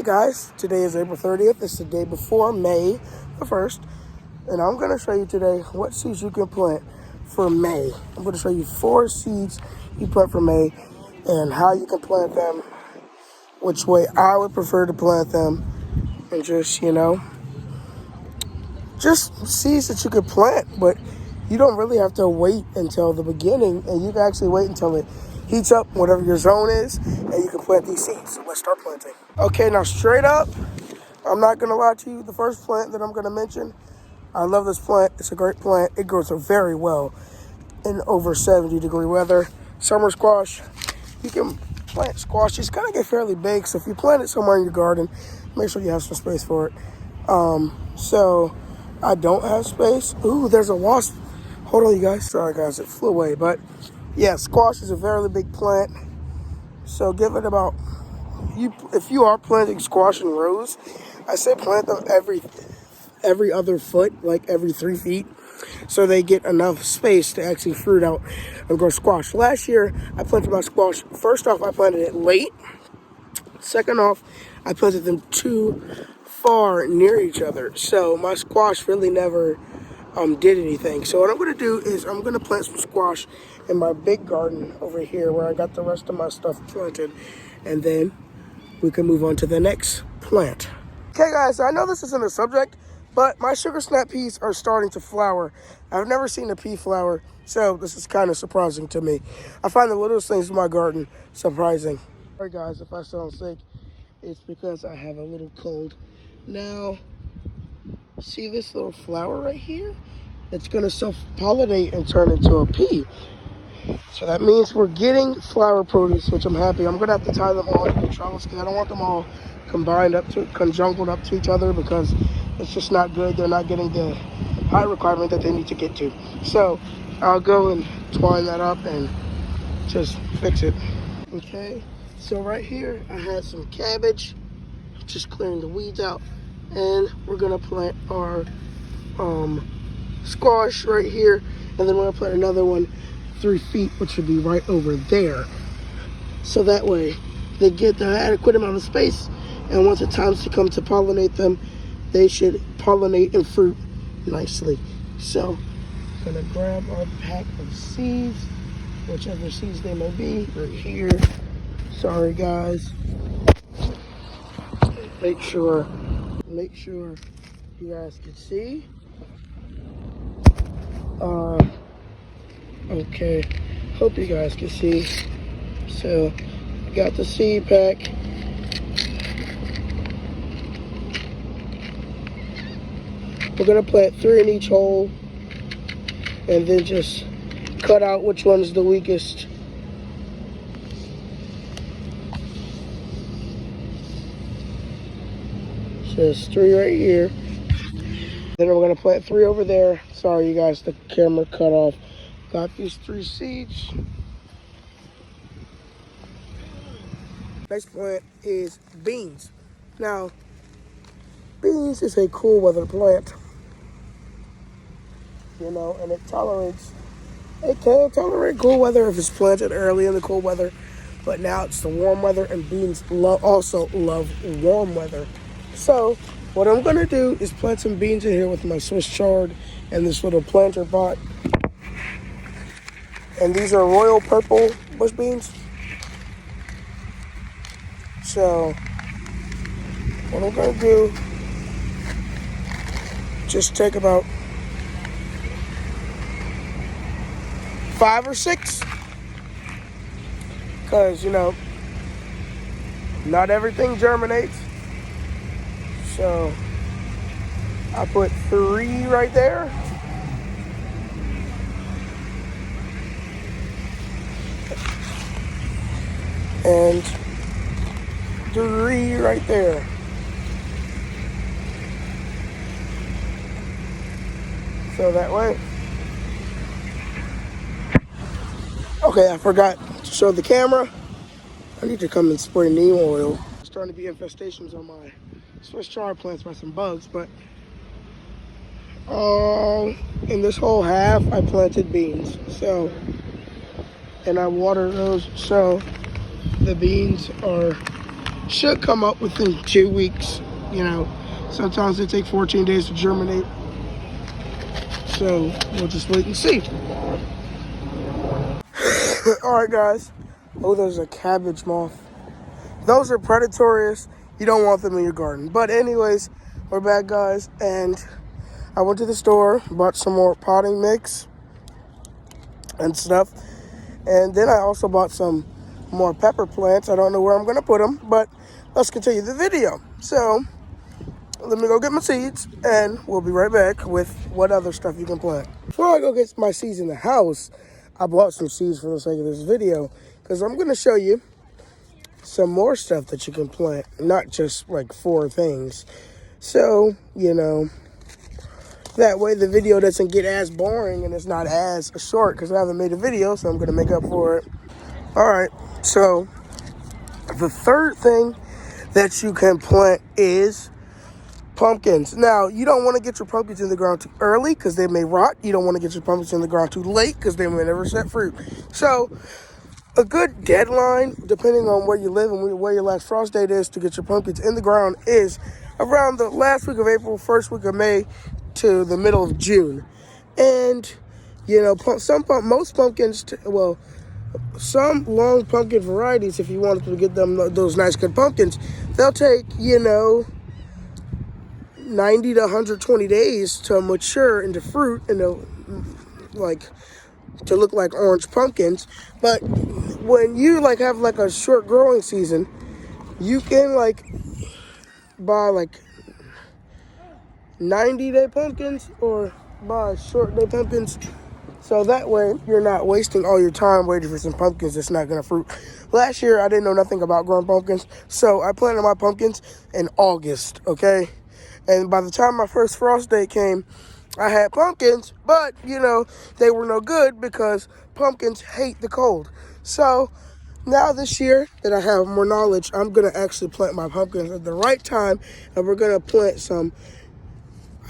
Hey guys, today is April 30th. It's the day before May the 1st. And I'm going to show you today what seeds you can plant for May. I'm going to show you 4 seeds you plant for May and how you can plant them, which way I would prefer to plant them, and just seeds that you could plant, but you don't really have to wait until the beginning, and you can actually wait until it heats up, whatever your zone is, and you can plant these seeds. So let's start planting. Okay, now straight up, I'm not gonna lie to you, the first plant that I'm gonna mention, I love this plant. It's a great plant. It grows very well in over 70-degree weather. Summer squash. You can plant squash. It's gonna get fairly big, so if you plant it somewhere in your garden, make sure you have some space for it. So I don't have space. Ooh, there's a wasp. Hold on, you guys. Sorry, guys, it flew away. But yeah, squash is a very big plant. So give it about, if you are planting squash in rows, I say plant them every other foot, like every 3 feet, so they get enough space to actually fruit out and grow squash. Last year, I planted my squash. First off, I planted it late. Second off, I planted them too far near each other, so my squash really never did anything. So what I'm going to do is I'm going to plant some squash in my big garden over here where I got the rest of my stuff planted, and then we can move on to the next plant. Okay guys, I know this isn't a subject, but my sugar snap peas are starting to flower. I've never seen a pea flower, so this is kind of surprising to me. I find the littlest things in my garden surprising. Sorry guys, if I sound sick, it's because I have a little cold. Now, see this little flower right here? It's going to self-pollinate and turn into a pea. So that means we're getting flower produce, which I'm happy. I'm going to have to tie them all in trellis because I don't want them all conjungled up to each other, because it's just not good. They're not getting the height requirement that they need to get to. So I'll go and twine that up and just fix it. Okay, so right here I had some cabbage, just clearing the weeds out, and we're gonna plant our squash right here, and then we're gonna plant another one 3 feet, which would be right over there, so that way they get the adequate amount of space, and once it times to come to pollinate them, they should pollinate and fruit nicely. So I'm gonna grab our pack of seeds, whichever seeds they may be, right here. Sorry guys. Make sure you guys can see. Okay, hope you guys can see. So I got the seed pack. We're gonna plant 3 in each hole, and then just cut out which one's the weakest. Just 3 right here. Then we're gonna plant 3 over there. Sorry you guys, the camera cut off. Got these 3 seeds. Next plant is beans. Now, beans is a cool weather plant, and it can tolerate cool weather if it's planted early in the cool weather, but now it's the warm weather, and beans also love warm weather. So what I'm gonna do is plant some beans in here with my Swiss chard and this little planter pot. And these are royal purple bush beans. So what I'm gonna do, just take about 5 or 6, because not everything germinates. So I put 3 right there. And 3 right there. So that way. Okay, I forgot to show the camera. I need to come and spray neem oil. There's starting to be infestations on my Swiss chard plants by some bugs, but in this whole half I planted beans. So, and I water those, so the beans are should come up within 2 weeks. You know, sometimes they take 14 days to germinate. So we'll just wait and see. All right, guys. Oh, there's a cabbage moth. Those are predatorious. You don't want them in your garden. But anyways, we're back, guys, and I went to the store, bought some more potting mix and stuff, and then I also bought some more pepper plants. I don't know where I'm going to put them, but let's continue the video. So let me go get my seeds, and we'll be right back with what other stuff you can plant. Before I go get my seeds in the house, I bought some seeds for the sake of this video, because I'm going to show you some more stuff that you can plant, not just like 4 things. So, you know, that way the video doesn't get as boring and it's not as short, because I haven't made a video, so I'm going to make up for it. All right, so the third thing that you can plant is pumpkins. Now, you don't want to get your pumpkins in the ground too early because they may rot. You don't want to get your pumpkins in the ground too late because they may never set fruit. So a good deadline, depending on where you live and where your last frost date is to get your pumpkins in the ground, is around the last week of April, first week of May to the middle of June. And, you know, most pumpkins, some long pumpkin varieties, if you wanted to get them those nice good pumpkins, they'll take, you know, 90 to 120 days to mature into fruit and to look like orange pumpkins. But when you have a short growing season, you can buy 90-day pumpkins or buy short day pumpkins. So that way you're not wasting all your time waiting for some pumpkins that's not gonna fruit. Last year I didn't know nothing about growing pumpkins, so I planted my pumpkins in August, okay? And by the time my first frost date came, I had pumpkins, but, you know, they were no good because pumpkins hate the cold. So now this year that I have more knowledge, I'm going to actually plant my pumpkins at the right time, and we're going to plant some,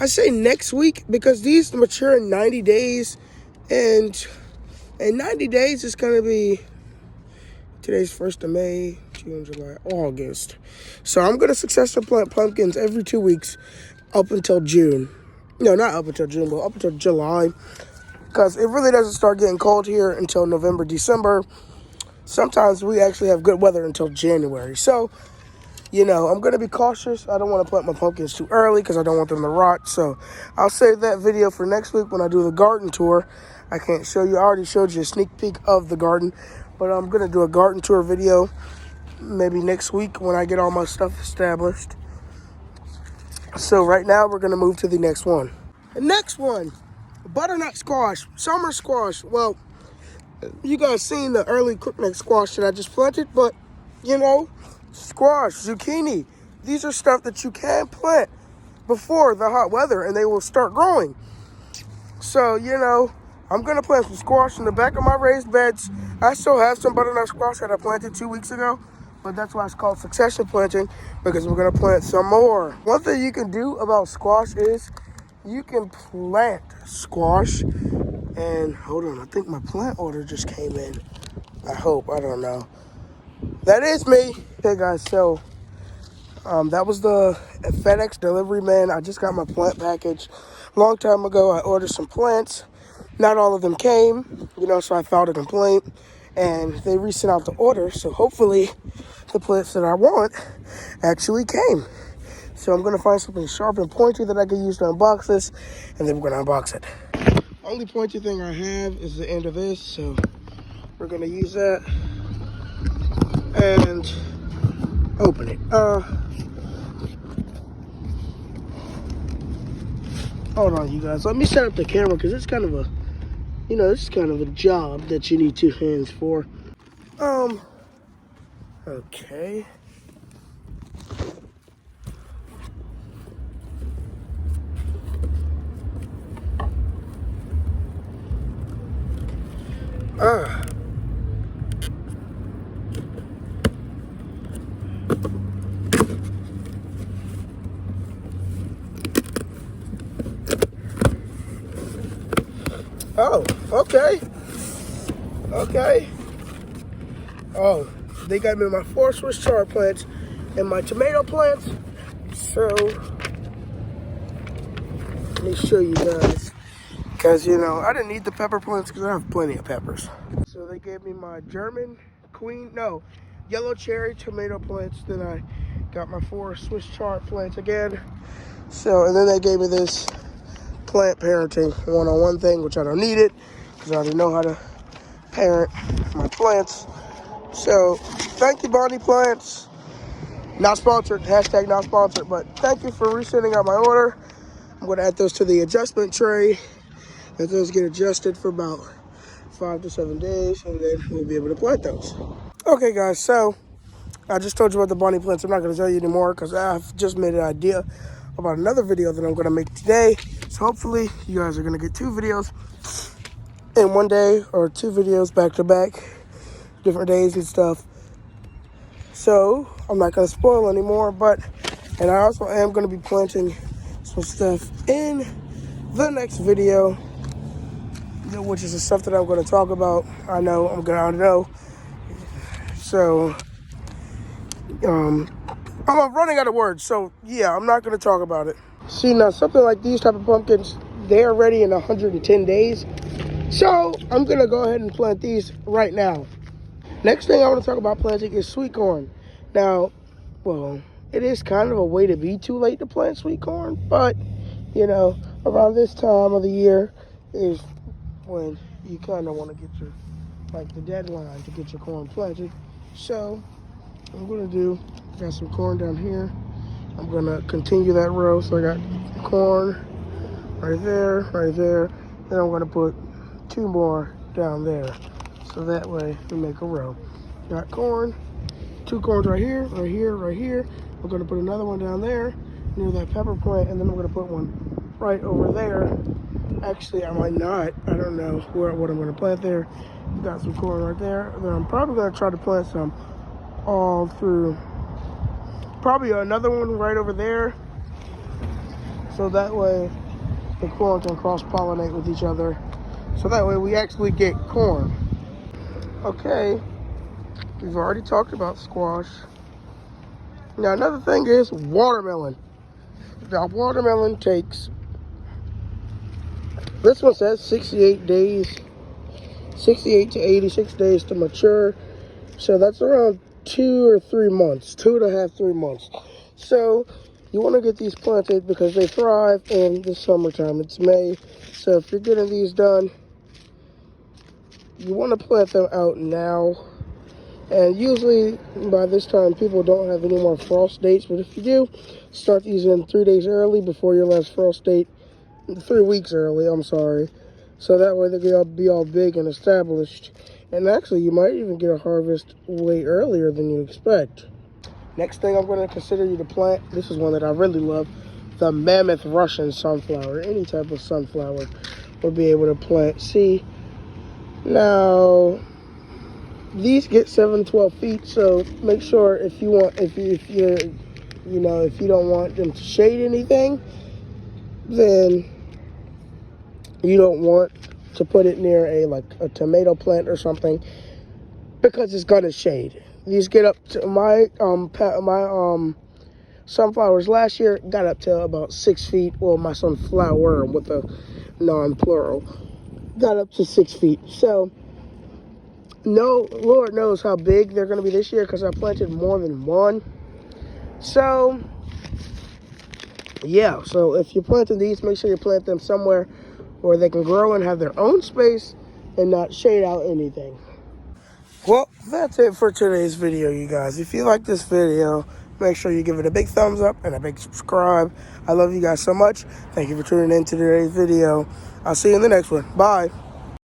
I say next week, because these mature in 90 days, and in 90 days it's going to be, today's 1st of May, June, July, August. So I'm going to successfully plant pumpkins every 2 weeks up until June. No, not up until June, but up until July. Because it really doesn't start getting cold here until November, December. Sometimes we actually have good weather until January. So, you know, I'm going to be cautious. I don't want to plant my pumpkins too early because I don't want them to rot. So I'll save that video for next week when I do the garden tour. I can't show you. I already showed you a sneak peek of the garden. But I'm going to do a garden tour video maybe next week when I get all my stuff established. So right now we're going to move to the next one. The next one, butternut squash, summer squash. Well, you guys seen the early crookneck squash that I just planted, but, you know, squash, zucchini, these are stuff that you can plant before the hot weather and they will start growing. So, you know, I'm going to plant some squash in the back of my raised beds. I still have some butternut squash that I planted 2 weeks ago, but that's why it's called succession planting, because we're going to plant some more. One thing you can do about squash is you can plant squash. And hold on, I think my plant order just came in. I hope, I don't know. That is me. Hey guys, so that was the FedEx delivery man. I just got my plant package. Long time ago, I ordered some plants. Not all of them came, you know, so I filed a complaint. And they resent out the order, so hopefully the plants that I want actually came. So I'm going to find something sharp and pointy that I can use to unbox this, and then we're going to unbox it. Only pointy thing I have is the end of this, so we're going to use that and open it. Hold on, you guys. Let me set up the camera because it's kind of a, you know, this is kind of a job that you need 2 hands for. Okay. Oh, okay. Okay. Oh, they got me my 4 Swiss chard plants and my tomato plants. So let me show you guys, because you know I didn't need the pepper plants because I have plenty of peppers. So they gave me my German yellow cherry tomato plants. Then I got my 4 Swiss chard plants again. So, and then they gave me this plant parenting one-on-one thing, which I don't need it because I already know how to parent my plants. So thank you, Bonnie Plants. Not sponsored, hashtag not sponsored, but thank you for resending out my order. I'm gonna add those to the adjustment tray. Let those get adjusted for about 5 to 7 days, and then we'll be able to plant those. Okay guys, so I just told you about the Bonnie Plants. I'm not gonna tell you anymore because I've just made an idea about another video that I'm gonna make today. So hopefully you guys are gonna get 2 videos in one day, or 2 videos back to back, different days and stuff. So I'm not gonna spoil anymore, and I also am gonna be planting some stuff in the next video, which is the stuff that I'm gonna talk about. I know. So I'm running out of words. So yeah, I'm not gonna talk about it. See, now something like these type of pumpkins, they're ready in 110 days. So I'm gonna go ahead and plant these right now. Next thing I want to talk about planting is sweet corn. Now, well, it is kind of a way to be too late to plant sweet corn, but you know, around this time of the year is when you kind of want to get the deadline to get your corn planted. So what I'm gonna got some corn down here. I'm gonna continue that row. So I got corn right there. Then I'm gonna put 2 more down there. So that way we make a row. Got corn, 2 corns right here. I'm gonna put another one down there near that pepper plant, and then I'm gonna put one right over there. Actually, I might not. I don't know what I'm gonna plant there. Got some corn right there. Then I'm probably gonna try to plant some all through. Probably another one right over there. So that way the corn can cross-pollinate with each other. So that way we actually get corn. Okay, we've already talked about squash. Now another thing is watermelon. Now watermelon takes, this one says 68 to 86 days to mature. So that's around 2 or 3 months, 2.5, 3 months. So you want to get these planted because they thrive in the summertime. It's May. So if you're getting these done, you want to plant them out now. And usually by this time people don't have any more frost dates, but if you do, start these in 3 days early before your last frost date. 3 weeks early, I'm sorry. So that way they'll be all big and established. And actually you might even get a harvest way earlier than you expect. Next thing I'm going to consider you to plant, this is one that I really love, the Mammoth Russian sunflower. Any type of sunflower will be able to plant. See, now these get 7 to 12 feet, so make sure if you don't want them to shade anything, then you don't want to put it near a tomato plant or something, because it's gonna shade. These get up to my sunflowers last year got up to about 6 feet. Well, my sunflower with a non-plural got up to 6 feet. So no, Lord knows how big they're gonna be this year because I planted more than one. So yeah, so if you're planting these, make sure you plant them somewhere where they can grow and have their own space and not shade out anything. Well, that's it for today's video, you guys. If you like this video, make sure you give it a big thumbs up and a big subscribe. I love you guys so much. Thank you for tuning in to today's video. I'll see you in the next one. Bye.